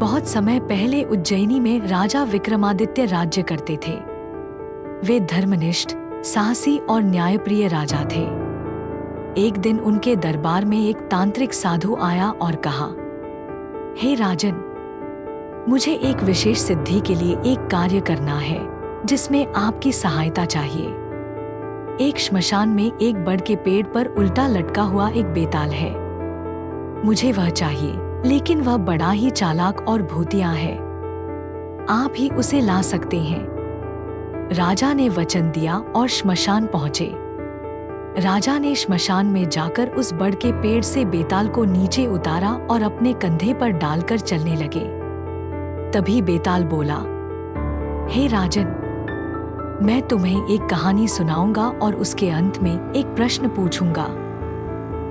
बहुत समय पहले उज्जैनी में राजा विक्रमादित्य राज्य करते थे। वे धर्मनिष्ठ, साहसी और न्यायप्रिय राजा थे। एक दिन उनके दरबार में एक तांत्रिक साधु आया और कहा, हे राजन, मुझे एक विशेष सिद्धि के लिए एक कार्य करना है जिसमें आपकी सहायता चाहिए। एक श्मशान में एक बड़ के पेड़ पर उल्टा लटका हुआ एक बेताल है। मुझे वह चाहिए, लेकिन वह बड़ा ही चालाक और भूतिया है। आप ही उसे ला सकते हैं। राजा ने वचन दिया और श्मशान पहुंचे। राजा ने श्मशान में जाकर उस बड़ के पेड़ से बेताल को नीचे उतारा और अपने कंधे पर डालकर चलने लगे। तभी बेताल बोला, हे राजन, मैं तुम्हें एक कहानी सुनाऊंगा और उसके अंत में एक प्रश्न पूछूंगा।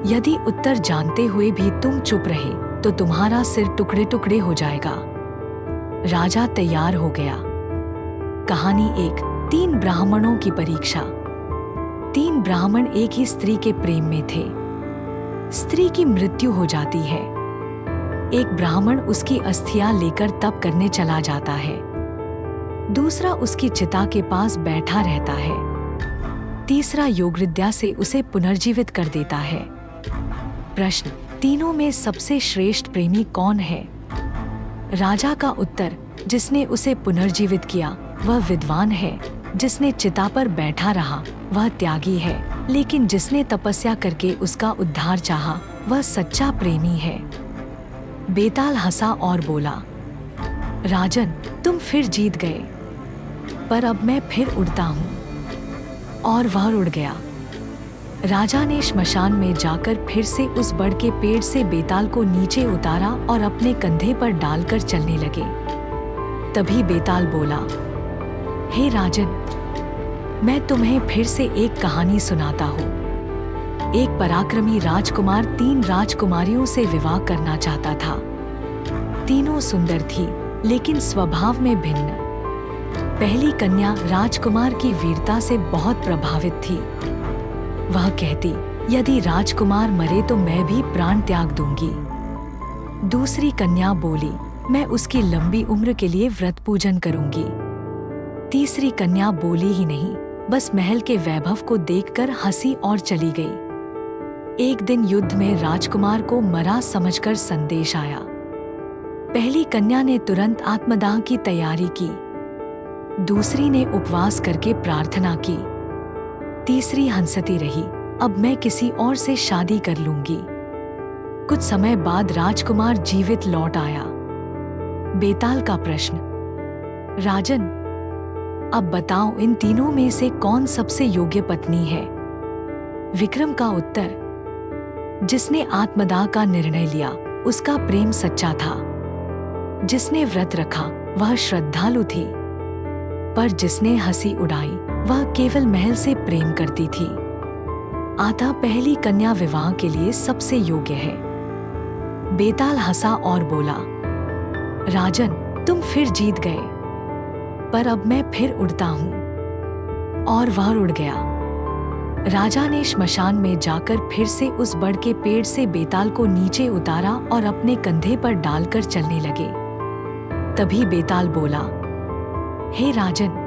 यदि उत्तर जानते हुए भी तुम चुप रहे तो तुम्हारा सिर टुकड़े टुकड़े हो जाएगा। राजा तैयार हो गया। कहानी 1। 3 ब्राह्मणों की परीक्षा। 3 ब्राह्मण एक ही स्त्री के प्रेम में थे। स्त्री की मृत्यु हो जाती है। एक ब्राह्मण उसकी अस्थियां लेकर तप करने चला जाता है। दूसरा उसकी चिता के पास बैठा रहता है। तीसरा योगविद्या से उसे पुनर्जीवित कर देता है। प्रश्न, तीनों में सबसे श्रेष्ठ प्रेमी कौन है? राजा का उत्तर, जिसने उसे पुनर्जीवित किया वह विद्वान है। जिसने चिता पर बैठा रहा वह त्यागी है, लेकिन जिसने तपस्या करके उसका उद्धार चाहा वह सच्चा प्रेमी है। बेताल हंसा और बोला, राजन, तुम फिर जीत गए, पर अब मैं फिर उड़ता हूँ। और वह उड़ गया। राजा ने श्मशान में जाकर फिर से उस बड़ के पेड़ से बेताल को नीचे उतारा और अपने कंधे पर डालकर चलने लगे। तभी बेताल बोला, हे राजन, मैं तुम्हें फिर से एक कहानी सुनाता हूँ। एक पराक्रमी राजकुमार 3 राजकुमारियों से विवाह करना चाहता था। तीनों सुंदर थी, लेकिन स्वभाव में भिन्न। पहली कन्या राजकुमार की वीरता से बहुत प्रभावित थी। वह कहती, यदि राजकुमार मरे तो मैं भी प्राण त्याग दूंगी। दूसरी कन्या बोली, मैं उसकी लंबी उम्र के लिए व्रत पूजन करूंगी। तीसरी कन्या बोली ही नहीं, बस महल के वैभव को देखकर हंसी और चली गई। एक दिन युद्ध में राजकुमार को मरा समझकर संदेश आया। पहली कन्या ने तुरंत आत्मदाह की तैयारी की। दूसरी ने उपवास करके प्रार्थना की। तीसरी हंसती रही, अब मैं किसी और से शादी कर लूंगी। कुछ समय बाद राजकुमार जीवित लौट आया। बेताल का प्रश्न, राजन, अब बताओ इन तीनों में से कौन सबसे योग्य पत्नी है? विक्रम का उत्तर, जिसने आत्मदाह का निर्णय लिया उसका प्रेम सच्चा था। जिसने व्रत रखा वह श्रद्धालु थी, पर जिसने हंसी उड़ाई वह केवल महल से प्रेम करती थी। अतः पहली कन्या विवाह के लिए सबसे योग्य है। बेताल हंसा और बोला, राजन, तुम फिर जीत गए, पर अब मैं फिर उड़ता हूँ। और वह उड़ गया। राजा ने श्मशान में जाकर फिर से उस बड़ के पेड़ से बेताल को नीचे उतारा और अपने कंधे पर डालकर चलने लगे। तभी बेताल बोला, हे राजन,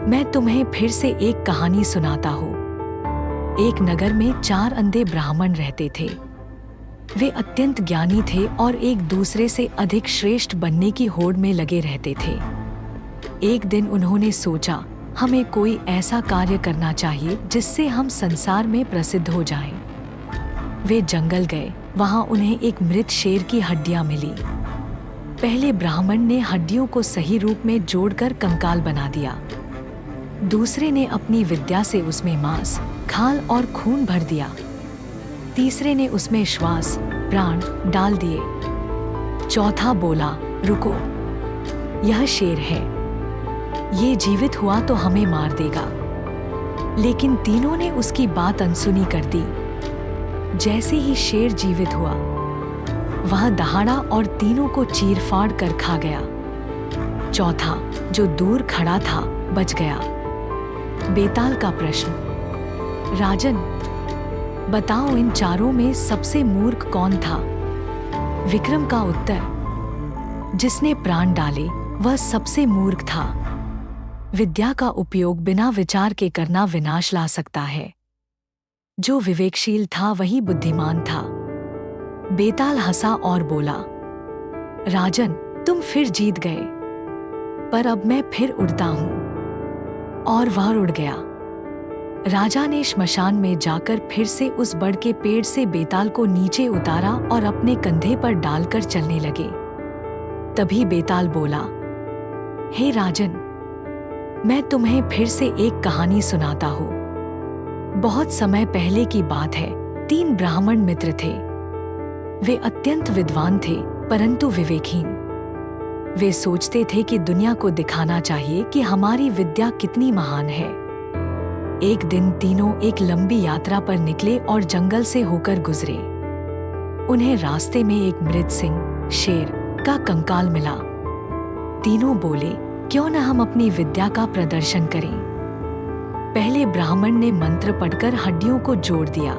मैं तुम्हें फिर से एक कहानी सुनाता हूँ। एक नगर में 4 अंधे ब्राह्मण रहते थे। वे अत्यंत ज्ञानी थे और एक दूसरे से अधिक श्रेष्ठ बनने की होड़ में लगे रहते थे। एक दिन उन्होंने सोचा, हमें कोई ऐसा कार्य करना चाहिए जिससे हम संसार में प्रसिद्ध हो जाएं। वे जंगल गए। वहां उन्हें एक मृत शेर की हड्डियां मिली। पहले ब्राह्मण ने हड्डियों को सही रूप में जोड़कर कंकाल बना दिया। दूसरे ने अपनी विद्या से उसमें मांस, खाल और खून भर दिया। तीसरे ने उसमें श्वास, प्राण डाल दिए। चौथा बोला, रुको, यह शेर है, ये जीवित हुआ तो हमें मार देगा। लेकिन तीनों ने उसकी बात अनसुनी कर दी। जैसे ही शेर जीवित हुआ वह दहाड़ा और तीनों को चीर फाड़ कर खा गया। चौथा, जो दूर खड़ा था, बच गया। बेताल का प्रश्न, राजन, बताओ इन चारों में सबसे मूर्ख कौन था? विक्रम का उत्तर, जिसने प्राण डाले वह सबसे मूर्ख था। विद्या का उपयोग बिना विचार के करना विनाश ला सकता है। जो विवेकशील था वही बुद्धिमान था। बेताल हंसा और बोला, राजन, तुम फिर जीत गए, पर अब मैं फिर उड़ता हूं। और वह उड़ गया। राजा ने श्मशान में जाकर फिर से उस बड़ के पेड़ से बेताल को नीचे उतारा और अपने कंधे पर डालकर चलने लगे। तभी बेताल बोला, हे राजन, मैं तुम्हें फिर से एक कहानी सुनाता हूं। बहुत समय पहले की बात है। 3 ब्राह्मण मित्र थे। वे अत्यंत विद्वान थे, परंतु विवेकहीन। वे सोचते थे कि दुनिया को दिखाना चाहिए कि हमारी विद्या कितनी महान है। एक दिन तीनों एक लंबी यात्रा पर निकले और जंगल से होकर गुजरे। उन्हें रास्ते में एक मृत सिंह, शेर का कंकाल मिला। तीनों बोले, क्यों न हम अपनी विद्या का प्रदर्शन करें। पहले ब्राह्मण ने मंत्र पढ़कर हड्डियों को जोड़ दिया।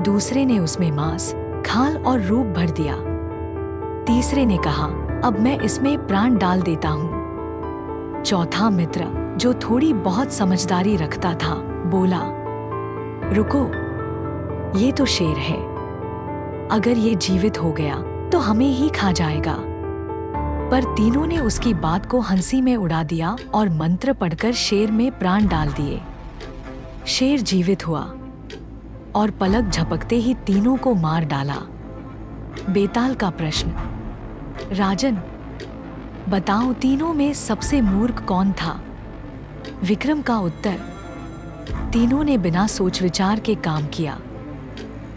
दूसरे ने उसमें मांस, खाल और रूप भर दिया। तीसरे ने कहा, अब मैं इसमें प्राण डाल देता हूं। चौथा मित्र, जो थोड़ी बहुत समझदारी रखता था, बोला, रुको, ये तो शेर है। अगर ये जीवित हो गया तो हमें ही खा जाएगा। पर तीनों ने उसकी बात को हंसी में उड़ा दिया और मंत्र पढ़कर शेर में प्राण डाल दिए। शेर जीवित हुआ और पलक झपकते ही तीनों को मार डाला। बेताल का प्रश्न, राजन, बताओ तीनों में सबसे मूर्ख कौन था। विक्रम का उत्तर, तीनों ने बिना सोच विचार के काम किया,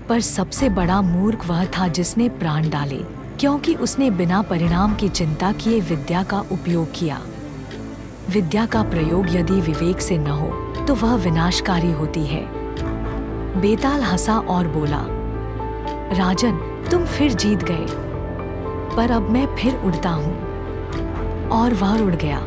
पर सबसे बड़ा मूर्ख वह था जिसने प्राण डाले, क्योंकि उसने बिना परिणाम की चिंता किए विद्या का उपयोग किया। विद्या का प्रयोग यदि विवेक से न हो तो वह विनाशकारी होती है। बेताल हंसा और बोला, राजन, तुम फिर जीत गए, पर अब मैं फिर उड़ता हूं। और वह उड़ गया।